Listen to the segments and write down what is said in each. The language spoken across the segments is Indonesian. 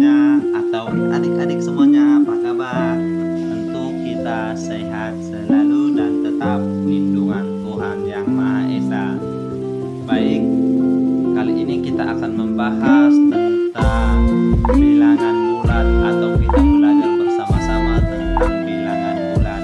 semuanya atau adik-adik semuanya, apa kabar? Tentu kita sehat selalu dan tetap lindungan Tuhan Yang Maha Esa. Baik, kali ini kita akan membahas tentang bilangan bulat atau kita belajar bersama-sama tentang bilangan bulat.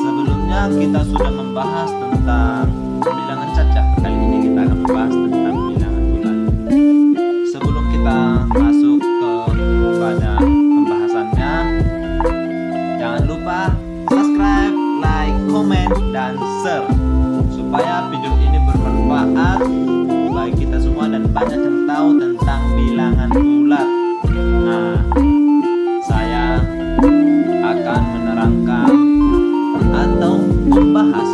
Sebelumnya kita sudah membahas tentang bilangan cacah. Kali ini kita akan membahas tentang bilangan bulat. Sebelum kita masuk kepada pembahasannya, jangan lupa subscribe, like, comment, dan share supaya video ini bermanfaat bagi kita semua dan banyak yang tahu tentang bilangan bulat. Nah, saya akan menerangkan atau membahas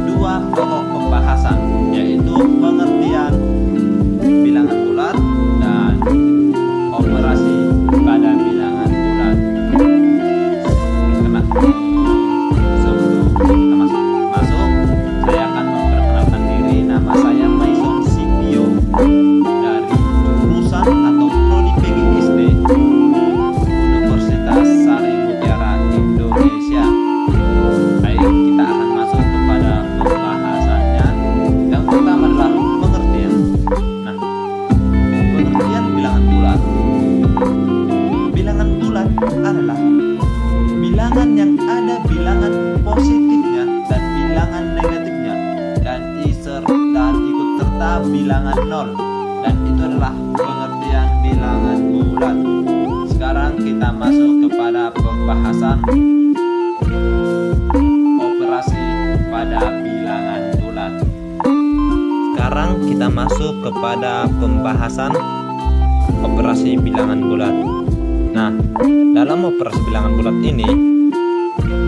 dua pokok pembahasan, yaitu pengertian bilangan bulat dan operasi pada bilangan bulat. Sebelum kita masuk, saya akan memperkenalkan diri. Nama saya Maison Sipio dari jurusan atau prodi PGSD Universitas Sari Mutiara Indonesia. Baik, kita akan masuk kepada pembahasannya. Yang pertama adalah pengertian. Nah, pengertian bilangan bulat. Bilangan bulat adalah bilangan yang ada bilangan positifnya dan bilangan negatifnya dan ikut serta bilangan nol, dan itu adalah pengertian bilangan bulat. Sekarang kita masuk kepada pembahasan operasi pada bilangan bulat. Sekarang kita masuk kepada pembahasan operasi bilangan bulat. Nah, dalam operasi bilangan bulat ini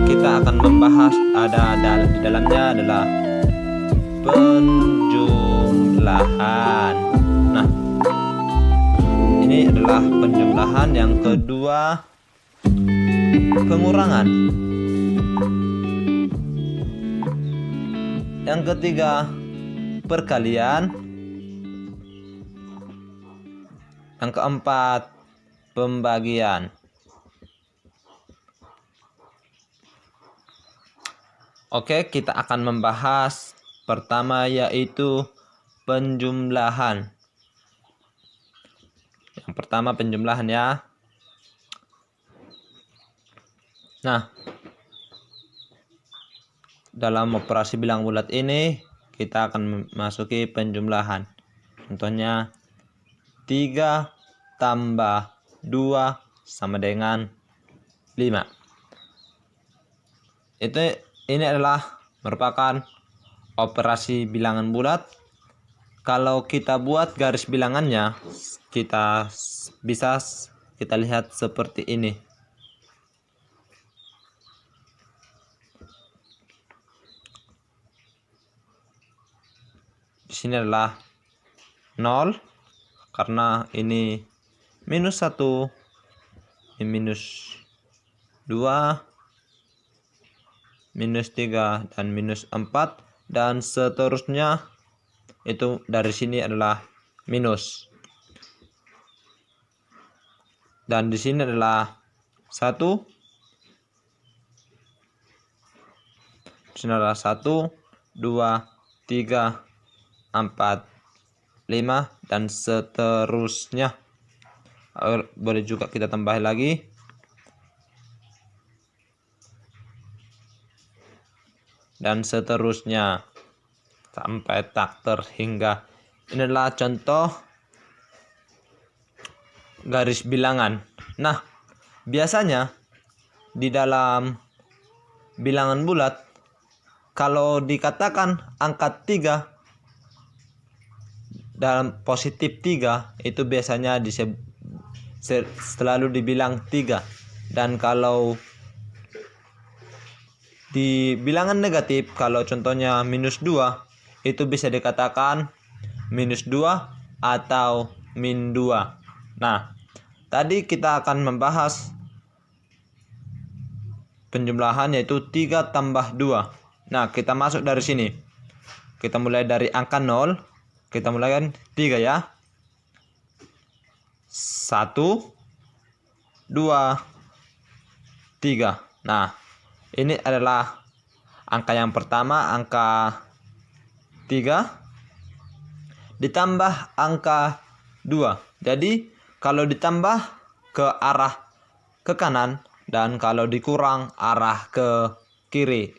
kita akan membahas di dalamnya adalah penjumlahan. Nah, ini adalah penjumlahan. Yang kedua, pengurangan. Yang ketiga, perkalian. Yang keempat, pembagian. Oke, kita akan membahas pertama, yaitu penjumlahan. Yang pertama penjumlahan ya. Nah, dalam operasi bilangan bulat ini kita akan memasuki penjumlahan. Contohnya 3 tambah 2 sama dengan 5. Ini adalah merupakan operasi bilangan bulat. Kalau kita buat garis bilangannya, kita lihat seperti ini. Di sini adalah 0 karena ini minus 1, ini minus 2, minus 3, dan minus 4, dan seterusnya. Itu dari sini adalah minus, dan di sini adalah 1, di sini adalah 1, 2, 3, 4, 5, dan seterusnya. Boleh juga kita tambah lagi. Dan seterusnya sampai tak terhingga. Ini adalah contoh garis bilangan. Nah, biasanya di dalam bilangan bulat, kalau dikatakan angka 3 dalam positif 3, itu biasanya selalu dibilang 3. Dan kalau di bilangan negatif, kalau contohnya minus 2, itu bisa dikatakan minus 2 atau min 2. Nah, tadi kita akan membahas penjumlahan, yaitu 3 tambah 2. Nah, kita masuk dari sini. Kita mulai dari angka 0. Kita mulai kan 3 ya. 1, 2, 3. Nah, ini adalah angka yang pertama, angka 3 ditambah angka 2. Jadi kalau ditambah ke arah ke kanan dan kalau dikurang arah ke kiri.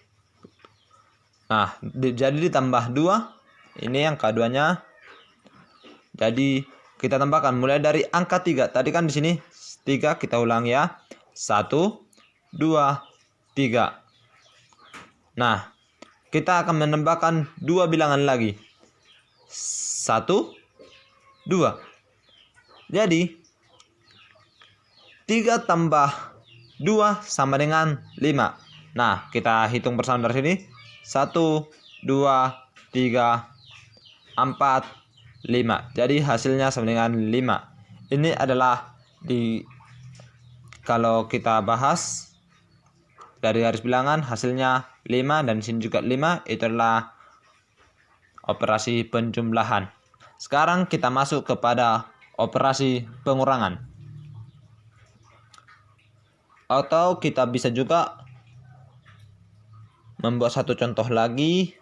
Nah, jadi ditambah 2. Ini yang keduanya. Jadi kita tambahkan mulai dari angka 3. Tadi kan di sini 3, kita ulang ya. 1, 2, 3. Nah, kita akan menambahkan 2 bilangan lagi. 1, 2. Jadi 3 tambah 2 sama dengan 5. Nah, kita hitung bersama dari sini. 1, 2, 3, 4, 5. Jadi hasilnya sama dengan 5. Ini adalah kalau kita bahas dari garis bilangan hasilnya 5 dan di sini juga 5. Itu adalah operasi penjumlahan. Sekarang kita masuk kepada operasi pengurangan. Atau kita bisa juga membuat satu contoh lagi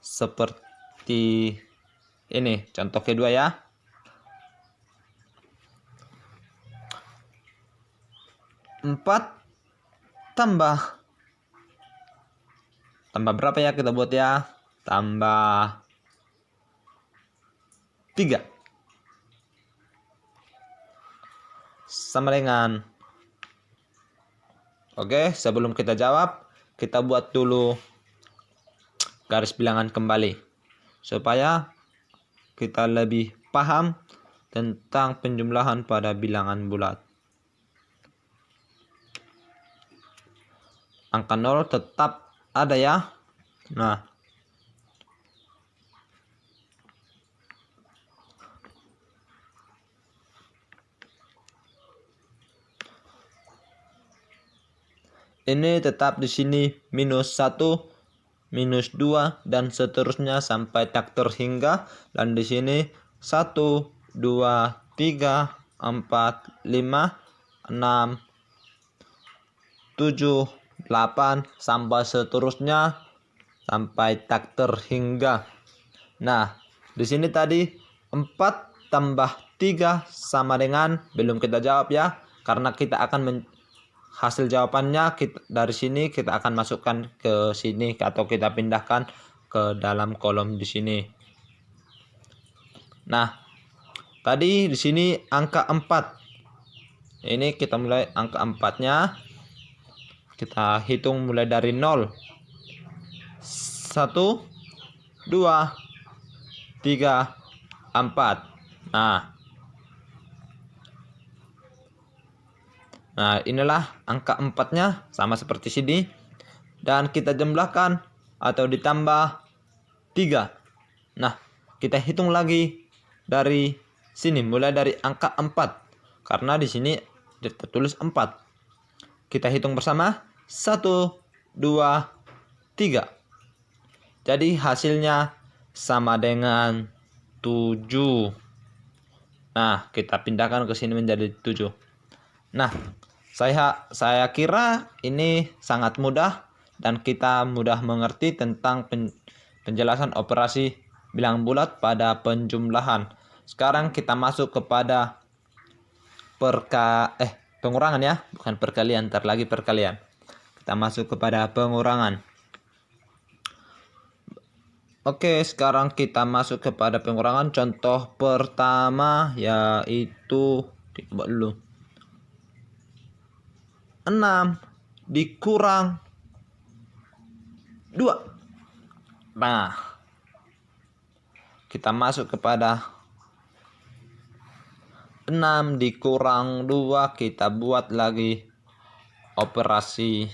seperti ini, contoh kedua ya. Empat tambah berapa ya kita buat ya? Tambah 3 sama dengan. Oke, sebelum kita jawab, kita buat dulu garis bilangan kembali supaya kita lebih paham tentang penjumlahan pada bilangan bulat. Angka 0 tetap ada ya. Nah, ini tetap di sini minus 1, minus 2 dan seterusnya sampai tak terhingga. Dan di sini 1, 2, 3, 4, 5, 6, 7, 8 sampai seterusnya sampai tak terhingga. Nah, di sini tadi 4 tambah 3 sama dengan, belum kita jawab ya, karena kita akan hasil jawabannya dari sini kita akan masukkan ke sini atau kita pindahkan ke dalam kolom di sini. Nah, tadi di sini angka 4. Ini kita mulai angka 4-nya. Kita hitung mulai dari 0. 1, 2, 3, 4. Nah, inilah angka 4-nya sama seperti sini. Dan kita jumlahkan atau ditambah 3. Nah, kita hitung lagi dari sini mulai dari angka 4. Karena di sini tertulis 4. Kita hitung bersama. 1, 2, 3. Jadi hasilnya sama dengan 7. Nah, kita pindahkan ke sini menjadi 7. Nah, saya kira ini sangat mudah dan kita mudah mengerti tentang penjelasan operasi bilangan bulat pada penjumlahan. Sekarang kita masuk kepada pengurangan ya, bukan perkalian, ntar lagi perkalian. Kita masuk kepada pengurangan. Oke, sekarang kita masuk kepada pengurangan. Contoh pertama yaitu coba dulu. 6 dikurang 2. Nah, kita masuk kepada 6 dikurang 2. Kita buat lagi operasi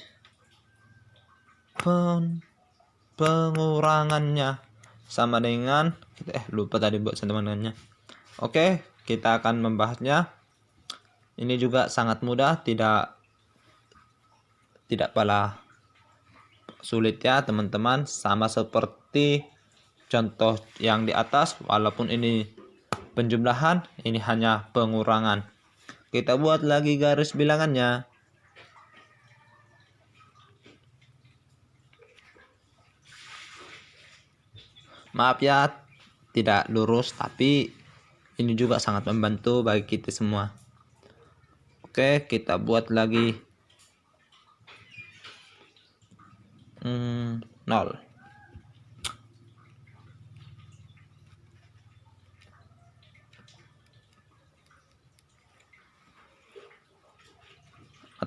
pengurangannya sama dengan lupa tadi buat sentimennya. Oke, kita akan membahasnya. Ini juga sangat mudah, tidak pala sulit ya teman-teman, sama seperti contoh yang di atas, walaupun ini penjumlahan, ini hanya pengurangan. Kita buat lagi garis bilangannya. Maaf ya, tidak lurus, tapi ini juga sangat membantu bagi kita semua. Oke, kita buat lagi 0.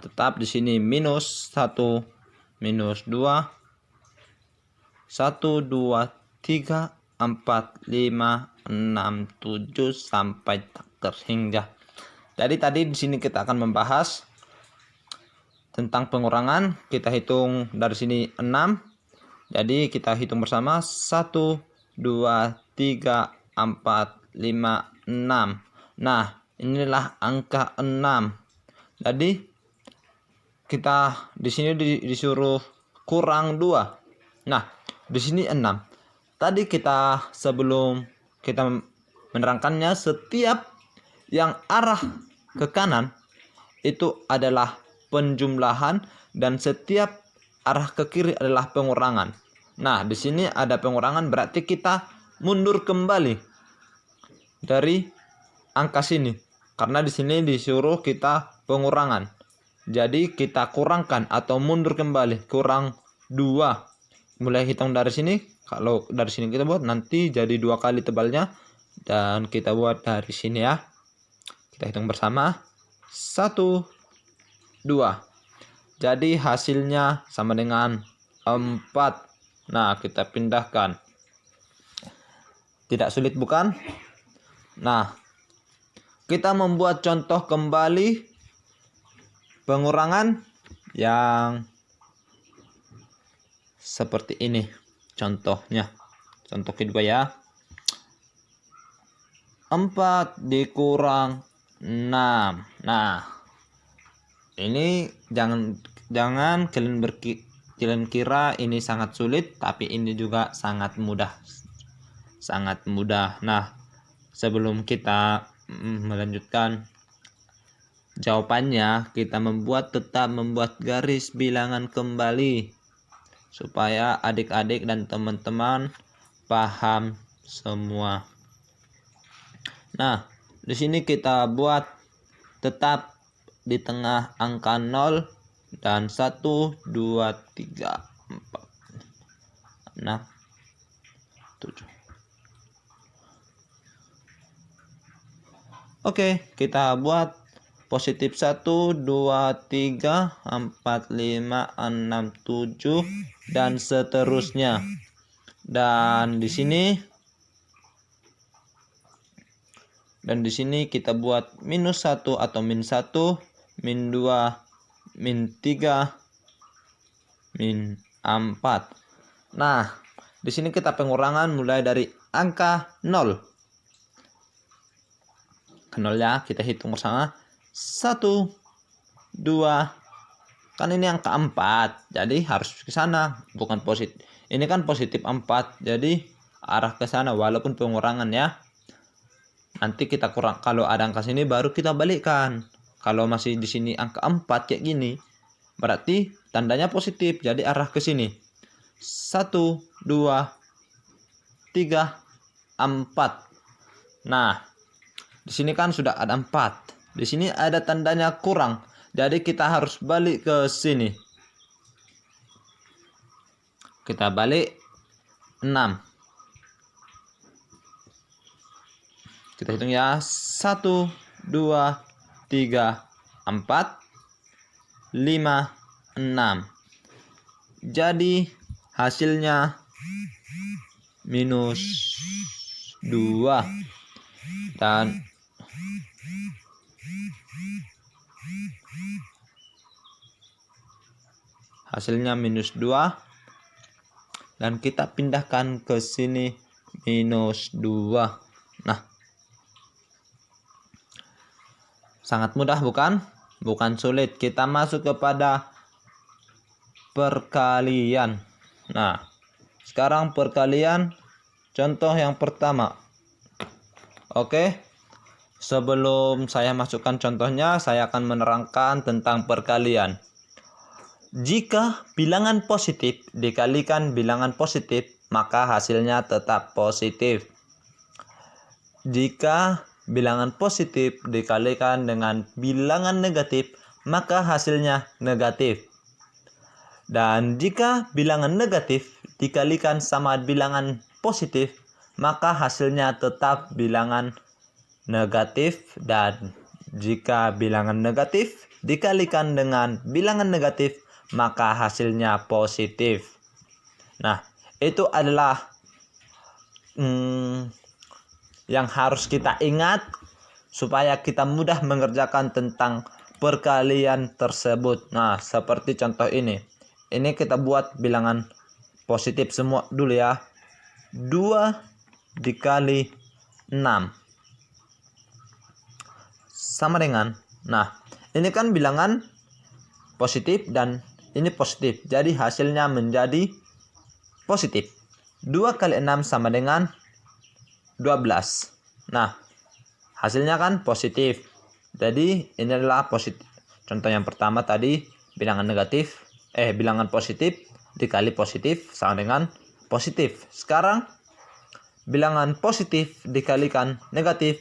Tetap di sini minus 1, minus 2, 1, 2, 3, 4, 5, 6, 7 sampai tak terhingga. Jadi tadi di sini kita akan membahas tentang pengurangan. Kita hitung dari sini 6. Jadi kita hitung bersama 1, 2, 3, 4, 5, 6. Nah, inilah angka 6. Jadi kita di sini disuruh kurang 2. Nah, di sini 6. Tadi kita sebelum kita menerangkannya, setiap yang arah ke kanan itu adalah penjumlahan dan setiap arah ke kiri adalah pengurangan. Nah, di sini ada pengurangan, berarti kita mundur kembali dari angka sini. Karena di sini disuruh kita pengurangan. Jadi kita kurangkan atau mundur kembali, kurang 2. Mulai hitung dari sini. Kalau dari sini kita buat nanti jadi 2 kali tebalnya. Dan kita buat dari sini ya. Kita hitung bersama. 1, 2. Jadi hasilnya sama dengan 4. Nah, kita pindahkan. Tidak sulit bukan? Nah, kita membuat contoh kembali pengurangan yang seperti ini contohnya. Contoh kedua ya. 4 dikurang 6. Nah, ini jangan kalian kira ini sangat sulit, tapi ini juga sangat mudah. Sangat mudah. Nah, sebelum kita melanjutkan jawabannya, kita tetap membuat garis bilangan kembali supaya adik-adik dan teman-teman paham semua. Nah, di sini kita buat tetap di tengah angka 0 dan 1, 2, 3, 4, 6, 7. Oke, kita buat positif 1, 2, 3, 4, 5, 6, 7 dan seterusnya. Dan di sini kita buat minus 1 atau min 1, min 2, min 3, min 4. Nah, di sini kita pengurangan mulai dari angka 0. Ke 0 ya, kita hitung bersama. 1, 2, kan ini angka 4, jadi harus ke sana, bukan positif. Ini kan positif 4, jadi arah ke sana walaupun pengurangan ya. Nanti kita kurang, kalau ada angka sini baru kita balikkan. Kalau masih di sini angka 4 kayak gini, berarti tandanya positif, jadi arah ke sini. 1, 2, 3, 4. Nah, di sini kan sudah ada 4. Di sini ada tandanya kurang. Jadi kita harus balik ke sini. Kita balik 6. Kita hitung ya. 1, 2, 3, 4, 5, 6. Jadi hasilnya minus 2. Dan hasilnya minus 2. Dan kita pindahkan ke sini minus 2. Nah, sangat mudah bukan? Bukan sulit. Kita masuk kepada perkalian. Nah, sekarang perkalian contoh yang pertama. Oke, sebelum saya masukkan contohnya, saya akan menerangkan tentang perkalian. Jika bilangan positif dikalikan bilangan positif, maka hasilnya tetap positif. Jika bilangan positif dikalikan dengan bilangan negatif, maka hasilnya negatif. Dan jika bilangan negatif dikalikan sama bilangan positif, maka hasilnya tetap bilangan negatif. Dan jika bilangan negatif dikalikan dengan bilangan negatif, maka hasilnya positif. Nah, itu adalah yang harus kita ingat supaya kita mudah mengerjakan tentang perkalian tersebut. Nah, seperti contoh ini. Ini kita buat bilangan positif semua dulu ya. 2 dikali 6 sama dengan, nah ini kan bilangan positif dan ini positif, jadi hasilnya menjadi positif. 2 kali 6 sama dengan 12. Nah, hasilnya kan positif, jadi ini adalah positif. Contoh yang pertama tadi bilangan negatif, bilangan positif dikali positif sama dengan positif. Sekarang bilangan positif dikalikan negatif,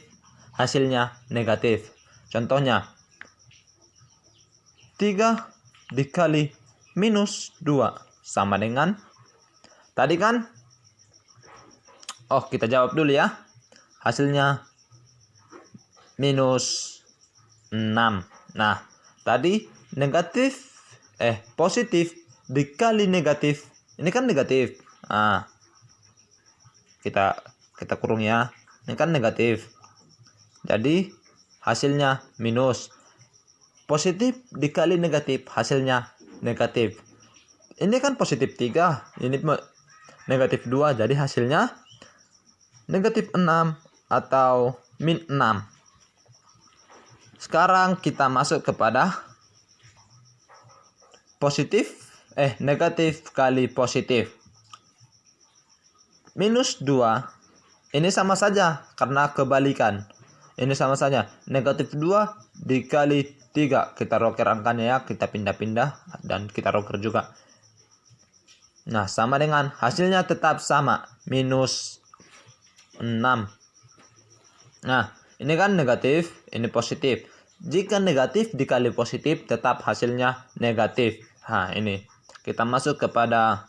hasilnya negatif. Contohnya 3 dikali minus 2 sama dengan tadi kan, kita jawab dulu ya. Hasilnya minus 6. Nah, tadi negatif positif dikali negatif, ini kan negatif. Nah, kita kurung ya, ini kan negatif, jadi hasilnya minus. Positif dikali negatif, hasilnya negatif. Ini kan positif 3, ini negatif 2, jadi hasilnya negatif 6 atau min 6. Sekarang kita masuk kepada negatif kali positif. Minus 2 ini sama saja karena kebalikan. Ini sama saja, negatif 2 dikali 3. Kita roker angkanya ya, kita pindah-pindah dan kita roker juga. Nah, sama dengan hasilnya tetap sama, minus 6. Nah, ini kan negatif, ini positif. Jika negatif dikali positif tetap hasilnya negatif. Nah, ini kita masuk kepada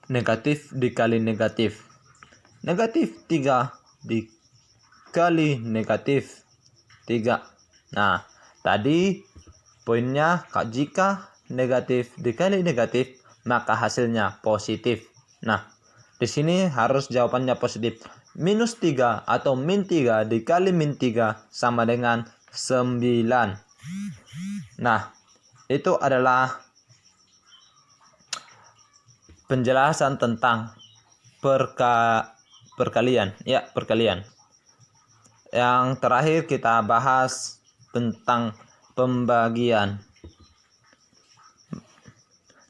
negatif dikali negatif. Negatif 3 dikali negatif 3. Nah, tadi poinnya jika negatif dikali negatif maka hasilnya positif. Nah, di sini harus jawabannya positif. Minus 3 atau min 3 dikali min 3 sama dengan 9. Nah, itu adalah penjelasan tentang perkalian. Ya, perkalian. Yang terakhir kita bahas tentang pembagian.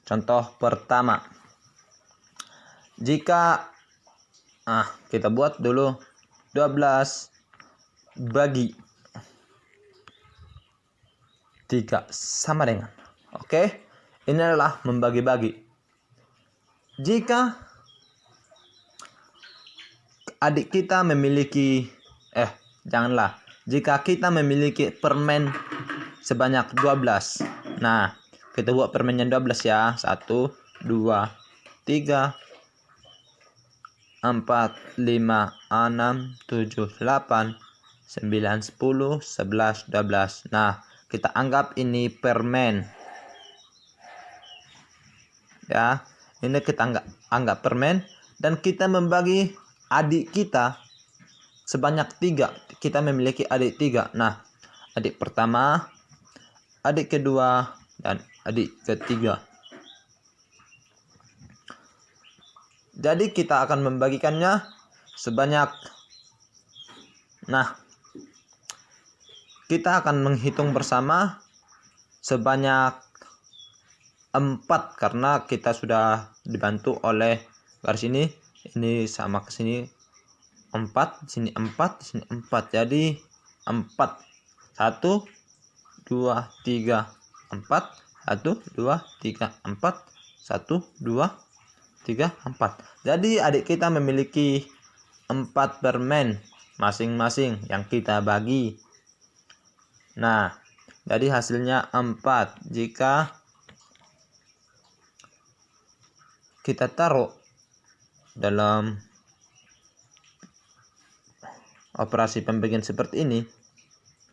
Contoh pertama. Jika kita buat dulu 12 bagi 3 sama dengan. Oke, ini adalah membagi-bagi. Jika adik kita memiliki jika kita memiliki permen sebanyak 12. Nah, kita buat permennya 12 ya. 1 2 3 4 5 6 7 8 9 10 11 12. Nah, kita anggap ini permen. Ya, ini kita anggap permen dan kita membagi adik kita sebanyak 3. Kita memiliki adik 3. Nah, adik pertama, adik kedua, dan adik ketiga. Jadi kita akan membagikannya sebanyak, kita akan menghitung bersama sebanyak 4 karena kita sudah dibantu oleh garis ini sama ke sini 4, di sini 4, di sini 4. Jadi 4. 1 2 3 4. 1 2 3 4. 1 2 3 4. Jadi adik kita memiliki 4 permen masing-masing yang kita bagi. Nah, jadi hasilnya 4. Jika kita taruh dalam operasi pembagian seperti ini,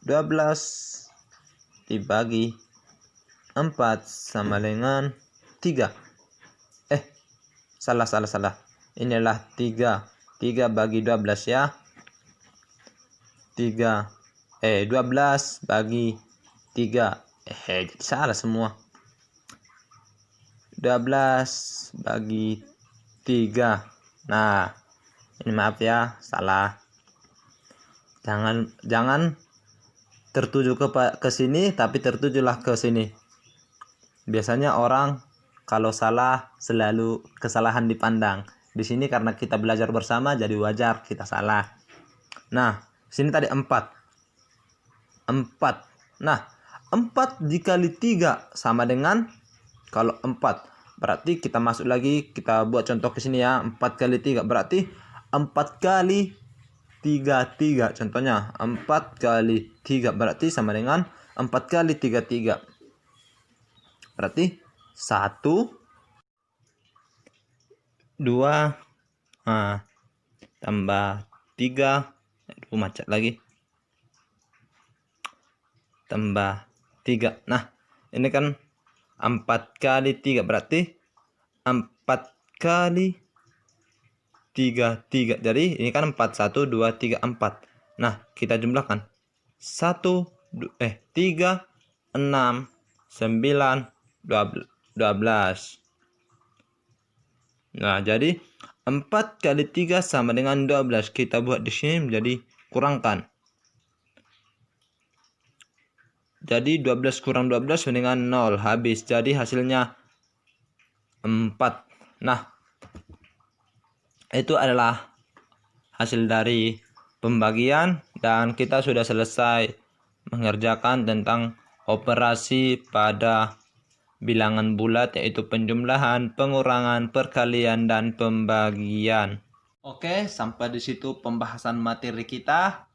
12 dibagi 4 sama dengan 3. Salah. Inilah 3. 3 bagi 12 ya. 12 bagi 3. Jadi salah semua. 12 bagi 3. Nah, ini maaf ya, salah. Jangan tertuju ke sini, tapi tertujulah ke sini. Biasanya orang kalau salah selalu kesalahan dipandang. Di sini karena kita belajar bersama jadi wajar kita salah. Nah, sini tadi 4. Nah, 4 dikali 3 sama dengan, kalau 4 berarti kita masuk lagi, kita buat contoh ke sini ya. 4 kali 3 berarti 4 kali 3. Contohnya 4 kali 3 berarti sama dengan 4 kali 3. Berarti 1 2 tambah 3, macet lagi, tambah 3. Nah, ini kan 4 kali 3 berarti 4 kali 3. Jadi ini kan 4, 1 2 3 4. Nah, kita jumlahkan 3 6 9 12. Nah, jadi 4 kali 3 sama dengan 12. Kita buat di sini menjadi kurangkan. Jadi 12 kurang 12 sama dengan 0. Habis. Jadi hasilnya 4. Nah, itu adalah hasil dari pembagian, dan kita sudah selesai mengerjakan tentang operasi pada bilangan bulat, yaitu penjumlahan, pengurangan, perkalian, dan pembagian. Oke, sampai di situ pembahasan materi kita.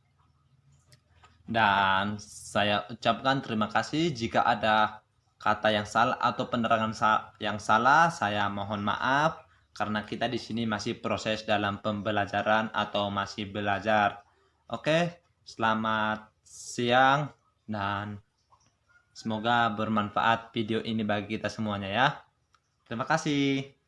Dan saya ucapkan terima kasih. Jika ada kata yang salah atau penerangan yang salah, saya mohon maaf karena kita di sini masih proses dalam pembelajaran atau masih belajar. Oke, selamat siang dan semoga bermanfaat video ini bagi kita semuanya ya. Terima kasih.